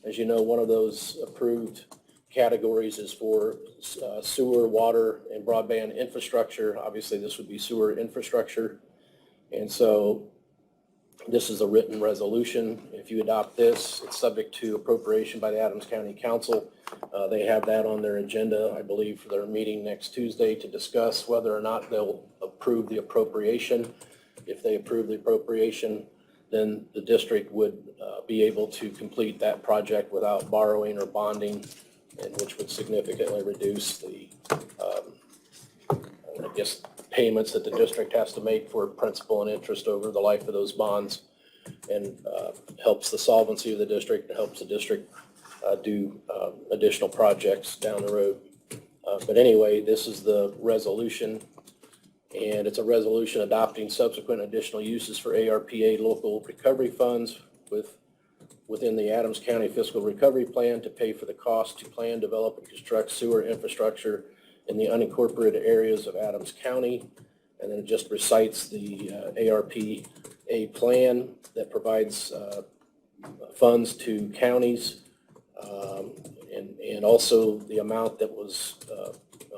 As you know, one of those approved categories is for sewer, water, and broadband infrastructure. Obviously, this would be sewer infrastructure. And so this is a written resolution. If you adopt this, it's subject to appropriation by the Adams County Council. They have that on their agenda, I believe, for their meeting next Tuesday to discuss whether or not they'll approve the appropriation. If they approve the appropriation, then the district would be able to complete that project without borrowing or bonding, and which would significantly reduce the, payments that the district has to make for principal and interest over the life of those bonds, and helps the solvency of the district, and helps the district do additional projects down the road. But anyway, this is the resolution, and it's a resolution adopting subsequent additional uses for ARPA local recovery funds within the Adams County Fiscal Recovery Plan to pay for the cost to plan, develop, and construct sewer infrastructure in the unincorporated areas of Adams County. And then it just recites the ARPA plan that provides funds to counties, and also the amount that was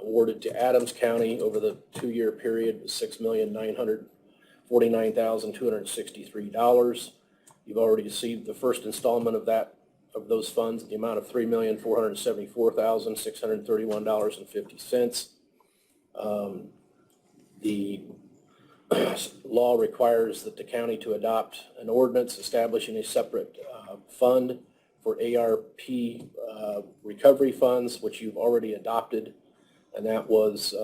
awarded to Adams County over the 2-year period was $6,949,263. You've already received the first installment of those funds, the amount of $3,474,631.50. The law requires that the county to adopt an ordinance establishing a separate fund for ARP recovery funds, which you've already adopted, and that was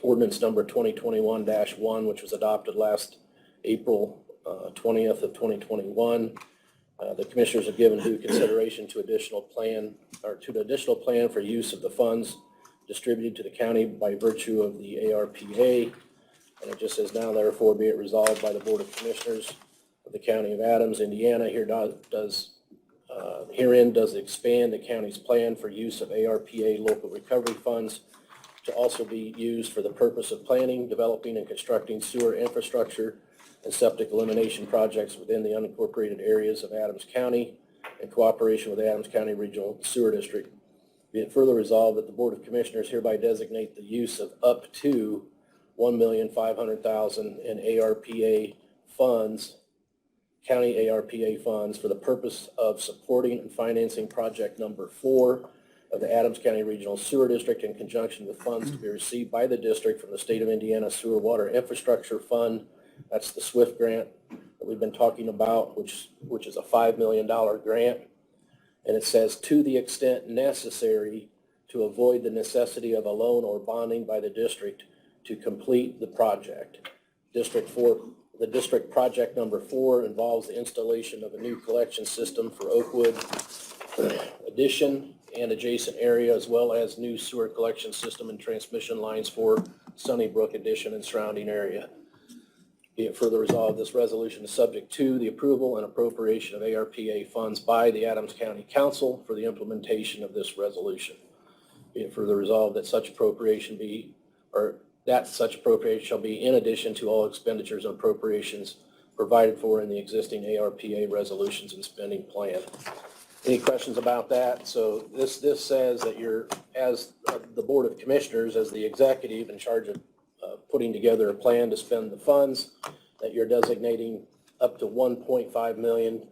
ordinance number 2021-1, which was adopted last April 20th of 2021. The commissioners have given due consideration to the additional plan for use of the funds distributed to the county by virtue of the ARPA. And it just says, now therefore be it resolved by the Board of Commissioners of the County of Adams, Indiana, herein does expand the county's plan for use of ARPA local recovery funds to also be used for the purpose of planning, developing, and constructing sewer infrastructure and septic elimination projects within the unincorporated areas of Adams County in cooperation with the Adams County Regional Sewer District. Be it further resolved that the Board of Commissioners hereby designate the use of up to $1,500,000 in ARPA funds, county ARPA funds, for the purpose of supporting and financing project number 4 of the Adams County Regional Sewer District in conjunction with funds to be received by the district from the State of Indiana Sewer Water Infrastructure Fund. That's the SWIFT grant that we've been talking about, which is a $5 million grant. And it says, to the extent necessary to avoid the necessity of a loan or bonding by the district to complete the project. The district project number 4 involves the installation of a new collection system for Oakwood addition and adjacent area, as well as new sewer collection system and transmission lines for Sunnybrook addition and surrounding area. Be it further resolved, this resolution is subject to the approval and appropriation of ARPA funds by the Adams County Council for the implementation of this resolution. Be it further resolved that such appropriation shall be in addition to all expenditures and appropriations provided for in the existing ARPA resolutions and spending plan. Any questions about that? So this says that you're, as the Board of Commissioners, as the executive in charge of putting together a plan to spend the funds, that you're designating up to $1.5 million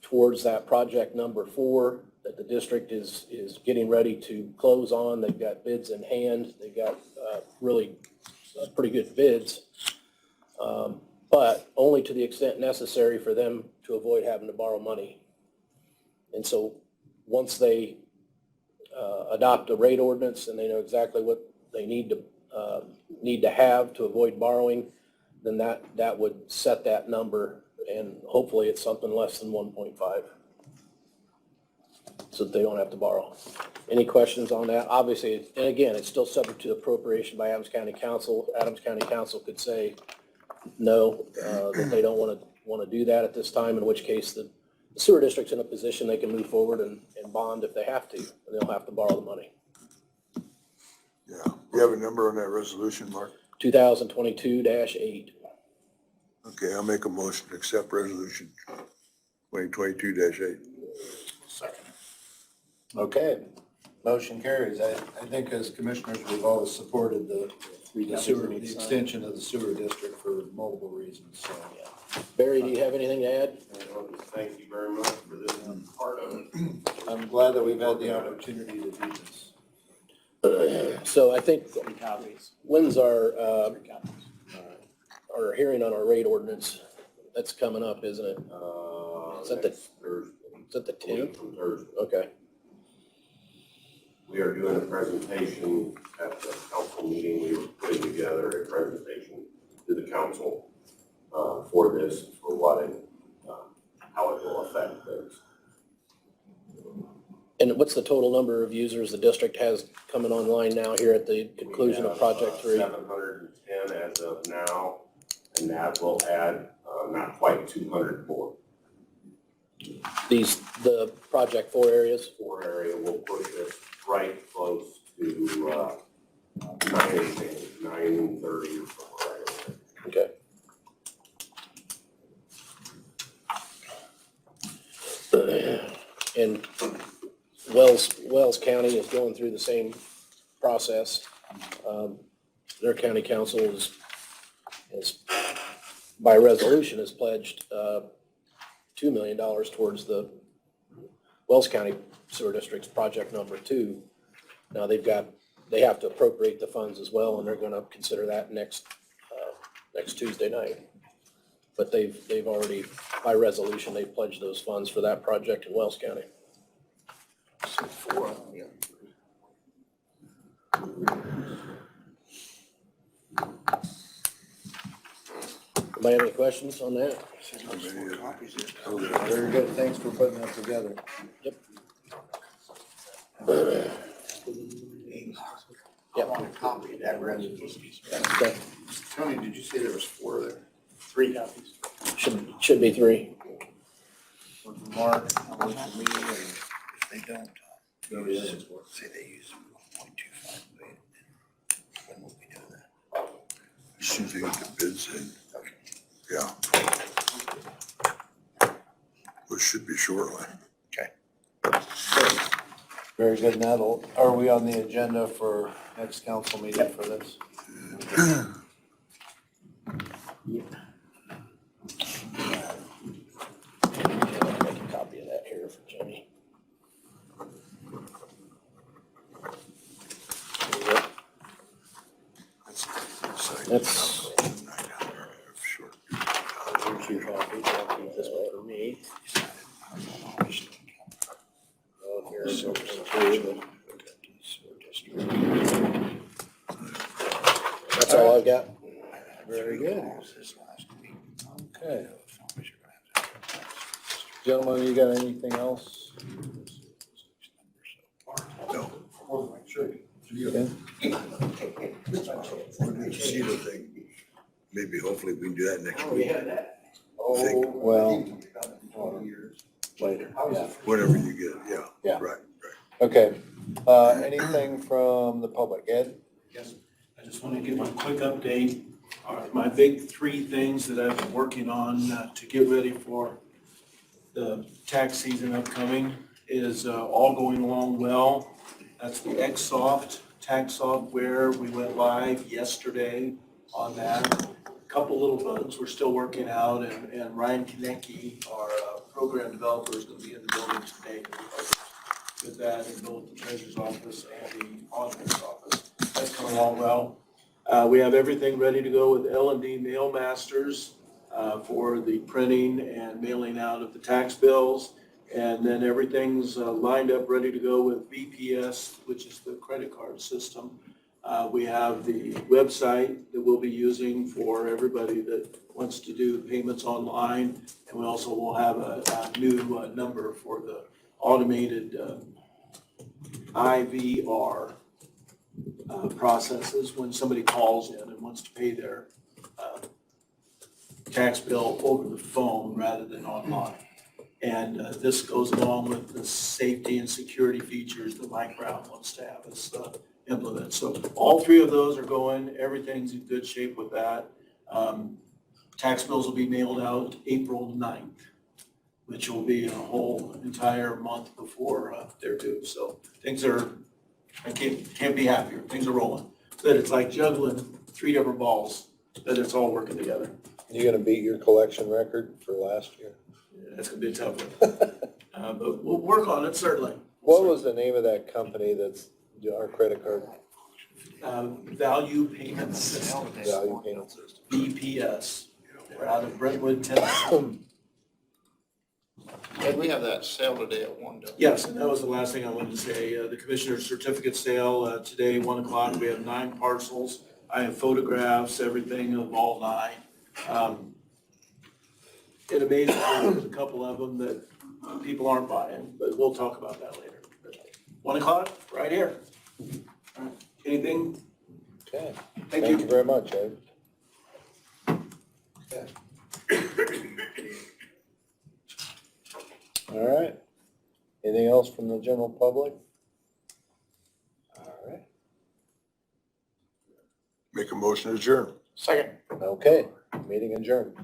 towards that project number 4 that the district is getting ready to close on. They've got bids in hand. They've got really pretty good bids, but only to the extent necessary for them to avoid having to borrow money. And so once they adopt a rate ordinance and they know exactly what they need to have to avoid borrowing, then that would set that number, and hopefully it's something less than 1.5, so that they don't have to borrow. Any questions on that? Obviously, and again, it's still subject to appropriation by Adams County Council. Adams County Council could say no, that they don't want to do that at this time, in which case the sewer district's in a position they can move forward and bond if they have to, and they don't have to borrow the money. Yeah. You have a number on that resolution, Mark? 2022-8. Okay, I'll make a motion to accept resolution 2022-8. Second. Okay, motion carries. I think as commissioners, we've always supported the extension of the sewer district for multiple reasons, so. Barry, do you have anything to add? Thank you very much for this part of it. I'm glad that we've had the opportunity to do this. So I think, when's our hearing on our rate ordinance? That's coming up, isn't it? Is that the 10th? Okay. We are doing a presentation at the council meeting. We were putting together a presentation to the council for this, for what it, how it will affect things. And what's the total number of users the district has coming online now here at the conclusion of Project 3? 710 as of now, and that will add not quite 200 more. The Project 4 areas? 4 area will push us right close to 930 or somewhere right there. Okay. And Wells County is going through the same process. Their county council is by resolution has pledged $2 million towards the Wells County Sewer District's project number 2. Now they have to appropriate the funds as well, and they're going to consider that next Tuesday night. But they've already, by resolution, they've pledged those funds for that project in Wells County. So 4. Anybody have any questions on that? Very good. Thanks for putting that together. Yep. I want a copy of that resolution. Okay. Tony, did you say there was 4 there? 3 copies. Should be 3. One for Mark, one for me, and If they don't, say they use 1.25 million, when will we do that? As soon as they get the bids in. Yeah. Which should be shortly. very good. Now, are we on the agenda for next council meeting for this? Make a copy of that here for Jimmy. That's. There's your copies. I'll keep this one for me. Oh, here's over some. That's all I've got. Very good. Okay. Gentlemen, you got anything else? No. Okay. When we see the thing, maybe hopefully we can do that next week. Oh, well, Later. yeah, Whatever you get, yeah. Yeah. Right. okay. Anything from the public? Ed? Yes, I just want to give a quick update. My big 3 things that I've been working on to get ready for the tax season upcoming is all going along well. That's the Xsoft tax software. We went live yesterday on that. A couple little bugs we're still working out, and Ryan Konecki, our program developer, is going to be in the building today with that in both the treasurer's office and the auditor's office. That's coming along well. We have everything ready to go with L&D Mailmasters for the printing and mailing out of the tax bills. And then everything's lined up, ready to go with BPS, which is the credit card system. We have the website that we'll be using for everybody that wants to do payments online. And we also will have a new number for the automated IVR processes when somebody calls in and wants to pay their tax bill over the phone rather than online. And this goes along with the safety and security features that Mike Brown wants to have us implement. So all 3 of those are going. Everything's in good shape with that. Tax bills will be mailed out April 9th, which will be a whole entire month before they're due. So things are, I can't be happier. Things are rolling. But it's like juggling 3 different balls, but it's all working together. You gonna beat your collection record for last year? That's gonna be a tough one. But we'll work on it, certainly. What was the name of that company that's our credit card? Value Payment System, Value Payment System. BPS. We're out of Brentwood, Tennessee. And we have that sale today at 1. Yes, and that was the last thing I wanted to say. The commissioner's certificate sale, today, 1 o'clock, we have 9 parcels. I have photographs, everything of all 9. It amazes me, there's a couple of them that people aren't buying, but we'll talk about that later. 1 o'clock, right here. All right. Anything? Okay. Thank Thank you. you very much, Ed. Okay. All right. Anything else from the general public? All right. Make a motion to adjourn. Second. Okay, meeting adjourned.